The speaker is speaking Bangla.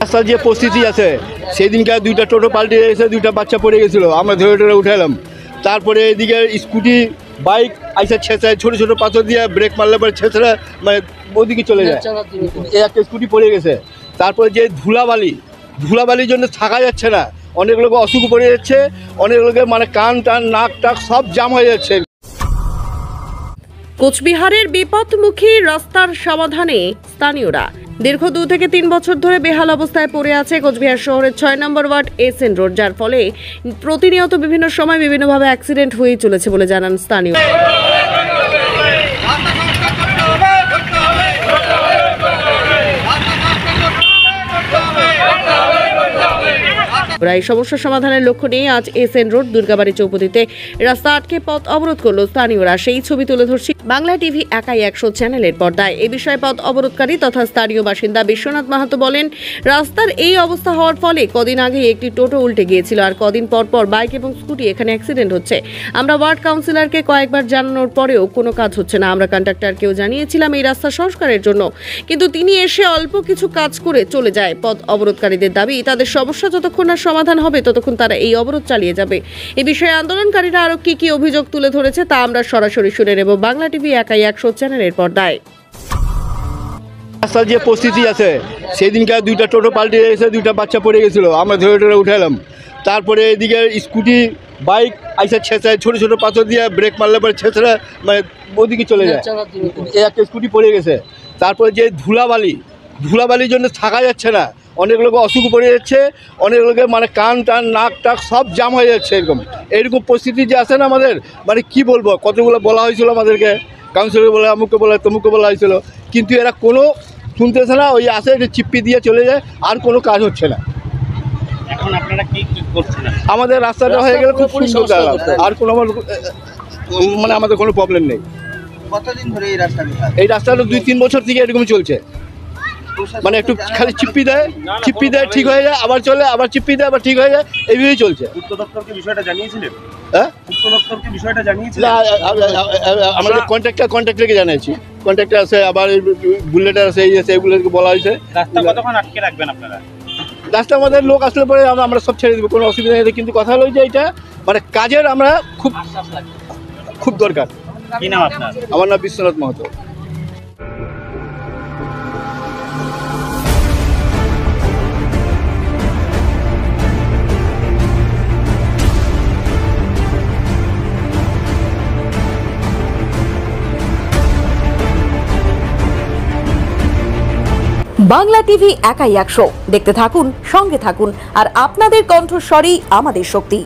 রাস্তার যে পরিস্থিতি আছে সেই দিনকার দুইটা টোটো পাল্টে গেছে, দুইটা বাচ্চা পড়ে গেছিল, আমরা ধরে ধরে উঠালাম। তারপরে এদিকে স্কুটি বাইক আইসা ছেঁচায়, ছোটো ছোটো পাথর দিয়ে ব্রেক মারলে পরে ছেঁচড়া মানে ওদিকে চলে যায়, একটা স্কুটি পড়ে গেছে। তারপরে যে ধুলাবালির জন্য থাকা যাচ্ছে না, অনেক লোক অসুখ পড়ে যাচ্ছে, অনেক লোকের মানে কান টান নাক টাক সব জাম হয়ে যাচ্ছে। কোচবিহারের বিপদমুখী রাস্তার সমাধানে স্থানীয়রা দীর্ঘ 2 থেকে 3 বছর ধরে বেহাল অবস্থায় পড়ে আছে কোচবিহার শহরের 6 নম্বর ওয়ার্ড এসএন রোড, যার ফলে প্রতিনিয়ত বিভিন্ন সময় বিভিন্নভাবে অ্যাক্সিডেন্ট হয়েই চলেছে বলে জানান স্থানীয়। এই সমস্যা সমাধানের লক্ষ্য নিয়ে আজ এসএন রোড দুর্গাবাড়ি চৌপতিতে রাস্তা আটকে পথ অবরোধ করল স্থানীয়রা। সেই ছবি তুলে ধরছি বাংলা টিভি একাই 100 চ্যানেলের পর্দায়। এই বিষয়ে পথ অবরোধকারী তথা স্থানীয় বাসিন্দা বিশ্বনাথ মাহাতো বলেন, রাস্তার এই অবস্থা হওয়ার ফলে কদিন আগে একটি টোটো উল্টে গিয়েছিল, আর কদিন পর পর বাইক এবং স্কুটি এখানে অ্যাক্সিডেন্ট হচ্ছে। আমরা ওয়ার্ড কাউন্সিলরকে কয়েকবার জানানোর পরেও কোনো কাজ হচ্ছে না। আমরা কন্ট্রাক্টরকেও জানিয়েছিলাম এই রাস্তা সংস্কারের জন্য, কিন্তু তিনি এসে অল্প কিছু কাজ করে চলে যায়। পথ অবরোধকারীদের দাবি, তাদের সমস্যা যতক্ষণ না সমাধান হবে ততক্ষণ তারা এই অবরোধ চালিয়ে যাবে। এই বিষয়ে আন্দোলনকারীরা আরো কি অভিযোগ তুলে ধরেছে তা আমরা সরাসরি শুনে নেব বাংলা টিভি একাই 100 চ্যানেলের পর্দায়। রাস্তার যে পরিস্থিতি আছে সেই দিনকার দুইটা টোটো পাল্টে গেছে, দুইটা বাচ্চা পড়ে গেছিল, আমরা ধরে ধরে উঠালাম। তারপরে এদিকে স্কুটি বাইক আইসা ছেঁচায়, ছোটো ছোটো পাথর দিয়ে ব্রেক মারলে পরে ছেঁচড়া মানে ওদিকে চলে যায়, একটা স্কুটি পড়ে গেছে। তারপরে যে ধুলাবালির জন্য থাকা যাচ্ছে না, অনেক লোক অসুখ পড়ে যাচ্ছে, অনেক লোকের মানে কান টান নাক টাক সব জাম হয়ে যাচ্ছে। এরকম পরিস্থিতি যে আছে না আমাদের, মানে কি বলবো, কতগুলো বলা হয়েছিল আমাদেরকে, কাউন্সিলর বলে, আমুককে বলে, তমুককে বলা হয়েছিল, কিন্তু এরা কোনো শুনতেছে না। ওই আসে এটা চিপ্পি দিয়ে চলে যায়, আর কোনো কাজ হচ্ছে না। এখন আপনারা কি করছেন? আমাদের রাস্তাটা হয়ে গেলে খুব সুন্দর, আর কোনো মানে আমাদের কোনো প্রবলেম নেই। কতদিন ধরে এই রাস্তাটা 2-3 বছর থেকে এরকম চলছে, মানে একটু খালি চিপ্পি দেয় ঠিক হয়ে যায়, আবার চলে, আবার চিপ্পি দেয়, আবার ঠিক হয়ে যায়, এইভাবেই চলছে। উচ্চ দপ্তরকে বিষয়টা জানিয়েছিলেন? হ্যাঁ, উচ্চ দপ্তরকে বিষয়টা জানিয়েছিলেন? না, আমাদের কন্ট্রাক্টরকে জানিয়েছি, কন্ট্রাক্টর আছে, আবার বুলেটার আছে, এই আছে, এগুলোকে বলা হয়েছে। রাস্তা কতক্ষণ আটকে রাখবেন আপনারা? রাস্তা আমাদের লোক আসলে পরে আমরা সব ছেড়ে দেবো, কোনো অসুবিধা নেই, কিন্তু কথা হলো যে এটা মানে কাজের আমরা খুব দরকার। কি নাম আপনার? আমার নাম বিশ্বনাথ মাহাতো। বাংলা টিভি একাই 100 দেখতে থাকুন, সঙ্গে থাকুন, আর আপনাদের কণ্ঠস্বরই আমাদের শক্তি।